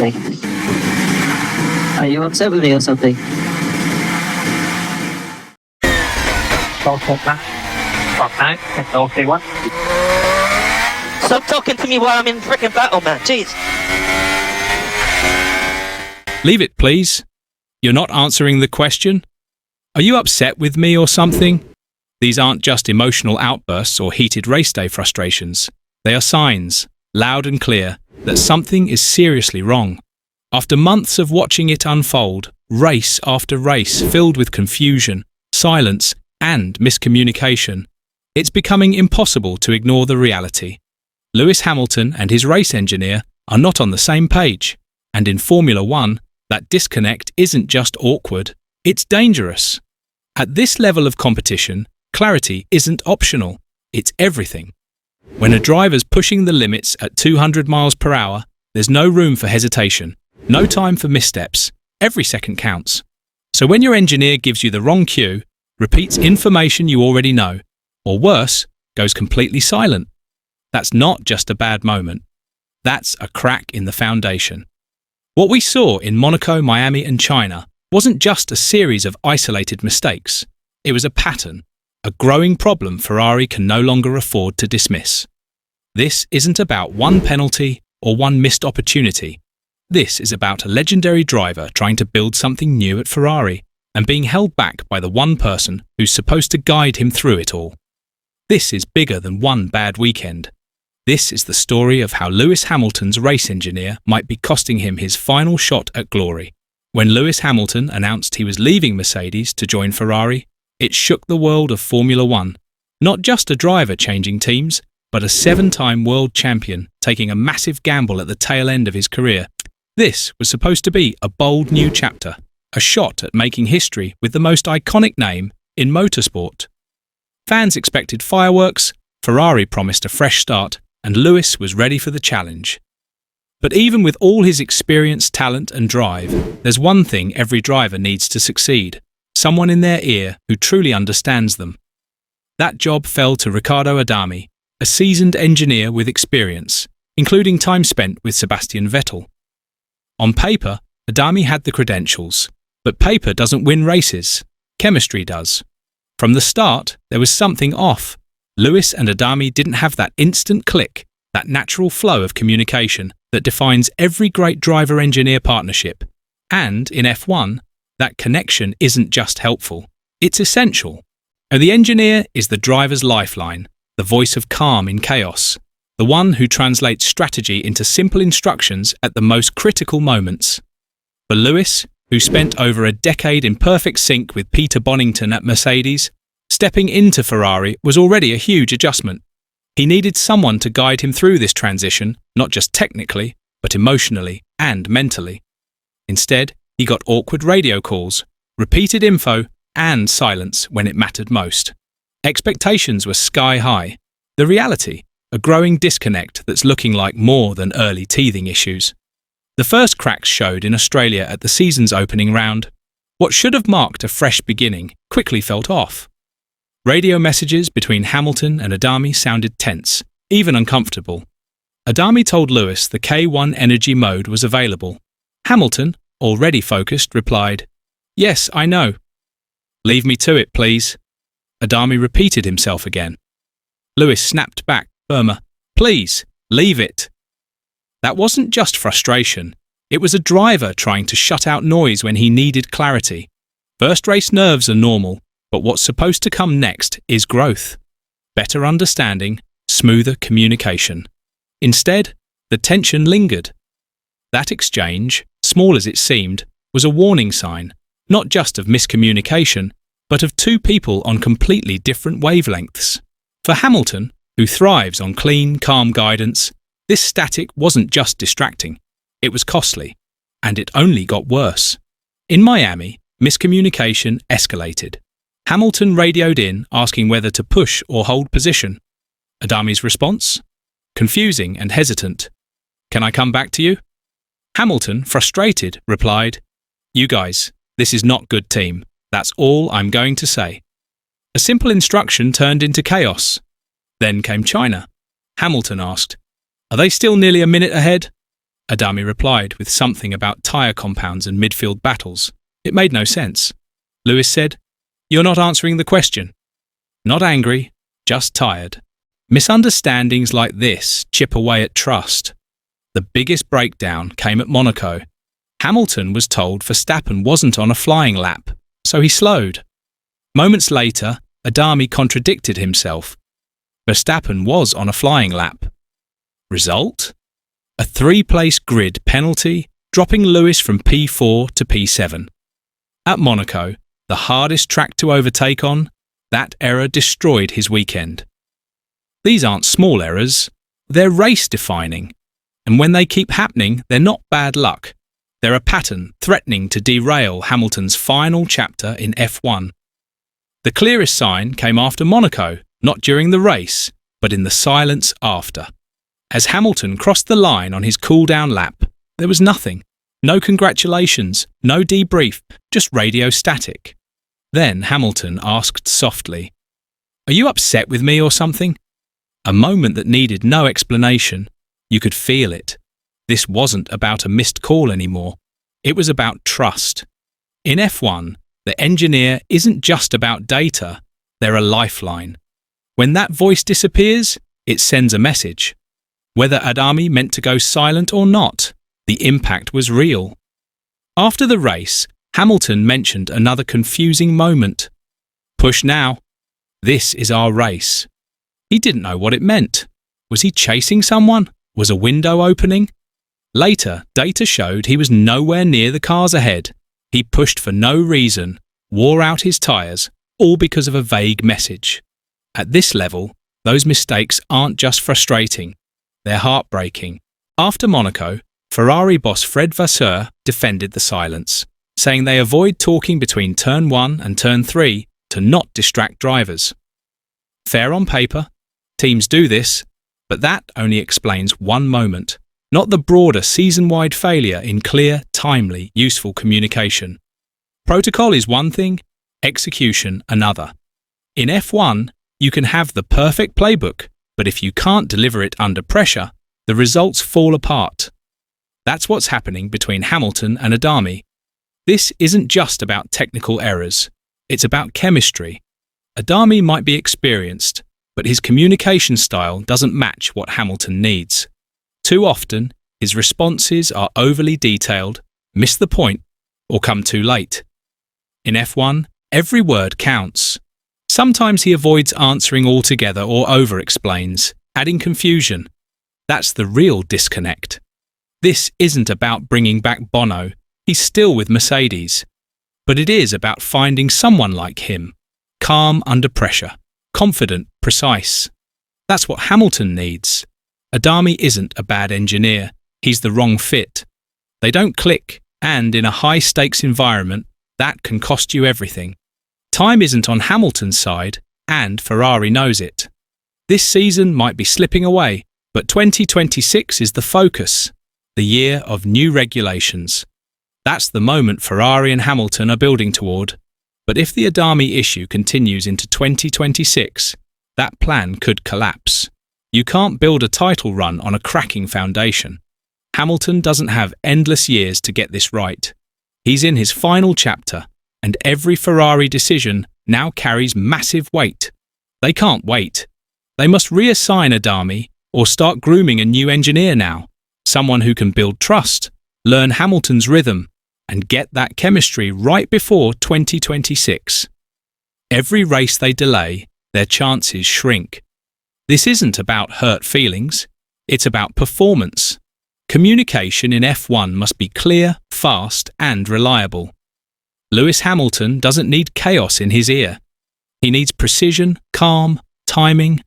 Like, are you upset with me or something? Okay, what? Stop talking to me while I'm in frickin' battle, man. Jeez. Leave it, please. You're not answering the question. Are you upset with me or something? These aren't just emotional outbursts or heated race day frustrations. They are signs, loud and clear, that something is seriously wrong. After months of watching it unfold, race after race filled with confusion, silence, and miscommunication, it's becoming impossible to ignore the reality. Lewis Hamilton and his race engineer are not on the same page, and in Formula One, that disconnect isn't just awkward, it's dangerous. At this level of competition, clarity isn't optional, it's everything. When a driver's pushing the limits at 200 miles per hour, there's no room for hesitation, no time for missteps, every second counts. So when your engineer gives you the wrong cue, repeats information you already know, or worse, goes completely silent, that's not just a bad moment. That's a crack in the foundation. What we saw in Monaco, Miami, and China wasn't just a series of isolated mistakes. It was a pattern, a growing problem Ferrari can no longer afford to dismiss. This isn't about one penalty or one missed opportunity. This is about a legendary driver trying to build something new at Ferrari and being held back by the one person who's supposed to guide him through it all. This is bigger than one bad weekend. This is the story of how Lewis Hamilton's race engineer might be costing him his final shot at glory. When Lewis Hamilton announced he was leaving Mercedes to join Ferrari, it shook the world of Formula One. Not just a driver changing teams, but a 7-time world champion taking a massive gamble at the tail end of his career. This was supposed to be a bold new chapter, a shot at making history with the most iconic name in motorsport. Fans expected fireworks, Ferrari promised a fresh start, and Lewis was ready for the challenge. But even with all his experience, talent and drive, there's one thing every driver needs to succeed: someone in their ear who truly understands them. That job fell to Riccardo Adami, a seasoned engineer with experience, including time spent with Sebastian Vettel. On paper, Adami had the credentials, but paper doesn't win races, chemistry does. From the start, there was something off. Lewis and Adami didn't have that instant click, that natural flow of communication that defines every great driver-engineer partnership. And in F1, that connection isn't just helpful, it's essential. And the engineer is the driver's lifeline, the voice of calm in chaos, the one who translates strategy into simple instructions at the most critical moments. For Lewis, who spent over a decade in perfect sync with Peter Bonington at Mercedes, stepping into Ferrari was already a huge adjustment. He needed someone to guide him through this transition, not just technically, but emotionally and mentally. Instead, he got awkward radio calls, repeated info, and silence when it mattered most. Expectations were sky high. The reality, a growing disconnect that's looking like more than early teething issues. The first cracks showed in Australia at the season's opening round. What should have marked a fresh beginning quickly felt off. Radio messages between Hamilton and Adami sounded tense, even uncomfortable. Adami told Lewis the K1 energy mode was available. Hamilton, already focused, replied, "Yes, I know." "Leave me to it, please." Adami repeated himself again. Lewis snapped back, firmer, "Please, leave it." That wasn't just frustration. It was a driver trying to shut out noise when he needed clarity. First race nerves are normal, but what's supposed to come next is growth. Better understanding, smoother communication. Instead, the tension lingered. That exchange, small as it seemed, was a warning sign, not just of miscommunication, but of two people on completely different wavelengths. For Hamilton, who thrives on clean, calm guidance, this static wasn't just distracting, it was costly, and it only got worse. In Miami, miscommunication escalated. Hamilton radioed in asking whether to push or hold position. Adami's response? Confusing and hesitant. "Can I come back to you?" Hamilton, frustrated, replied, "You guys, this is not good team. That's all I'm going to say." A simple instruction turned into chaos. Then came China. Hamilton asked, "Are they still nearly a minute ahead?" Adami replied with something about tyre compounds and midfield battles. It made no sense. Lewis said, "You're not answering the question." Not angry, just tired. Misunderstandings like this chip away at trust. The biggest breakdown came at Monaco. Hamilton was told Verstappen wasn't on a flying lap, so he slowed. Moments later, Adami contradicted himself. Verstappen was on a flying lap. Result? A 3-place grid penalty, dropping Lewis from P4 to P7. At Monaco, the hardest track to overtake on, that error destroyed his weekend. These aren't small errors, they're race-defining. And when they keep happening, they're not bad luck. They're a pattern threatening to derail Hamilton's final chapter in F1. The clearest sign came after Monaco, not during the race, but in the silence after. As Hamilton crossed the line on his cooldown lap, there was nothing. No congratulations, no debrief, just radio static. Then Hamilton asked softly, "Are you upset with me or something?" A moment that needed no explanation. You could feel it. This wasn't about a missed call anymore. It was about trust. In F1, the engineer isn't just about data, they're a lifeline. When that voice disappears, it sends a message. Whether Adami meant to go silent or not, the impact was real. After the race, Hamilton mentioned another confusing moment. Push now. This is our race. He didn't know what it meant. Was he chasing someone? Was a window opening? Later, data showed he was nowhere near the cars ahead. He pushed for no reason, wore out his tyres, all because of a vague message. At this level, those mistakes aren't just frustrating, they're heartbreaking. After Monaco, Ferrari boss Fred Vasseur defended the silence, saying they avoid talking between turn 1 and turn 3 to not distract drivers. Fair on paper, teams do this, but that only explains one moment, not the broader season-wide failure in clear, timely, useful communication. Protocol is one thing, execution another. In F1, you can have the perfect playbook, but if you can't deliver it under pressure, the results fall apart. That's what's happening between Hamilton and Adami. This isn't just about technical errors, it's about chemistry. Adami might be experienced, but his communication style doesn't match what Hamilton needs. Too often, his responses are overly detailed, miss the point, or come too late. In F1, every word counts. Sometimes he avoids answering altogether or over-explains, adding confusion. That's the real disconnect. This isn't about bringing back Bono, he's still with Mercedes. But it is about finding someone like him, calm under pressure, confident, precise. That's what Hamilton needs. Adami isn't a bad engineer, he's the wrong fit. They don't click, and in a high-stakes environment, that can cost you everything. Time isn't on Hamilton's side, and Ferrari knows it. This season might be slipping away, but 2026 is the focus, the year of new regulations. That's the moment Ferrari and Hamilton are building toward. But if the Adami issue continues into 2026, that plan could collapse. You can't build a title run on a cracking foundation. Hamilton doesn't have endless years to get this right. He's in his final chapter, and every Ferrari decision now carries massive weight. They can't wait. They must reassign Adami or start grooming a new engineer now, someone who can build trust, learn Hamilton's rhythm, and get that chemistry right before 2026. Every race they delay, their chances shrink. This isn't about hurt feelings, it's about performance. Communication in F1 must be clear, fast, and reliable. Lewis Hamilton doesn't need chaos in his ear. He needs precision, calm, timing.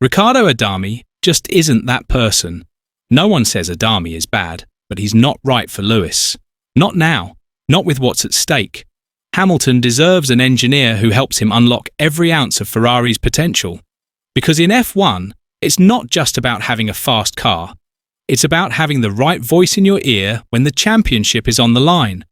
Riccardo Adami just isn't that person. No one says Adami is bad, but he's not right for Lewis. Not now, not with what's at stake. Hamilton deserves an engineer who helps him unlock every ounce of Ferrari's potential. Because in F1, it's not just about having a fast car. It's about having the right voice in your ear when the championship is on the line.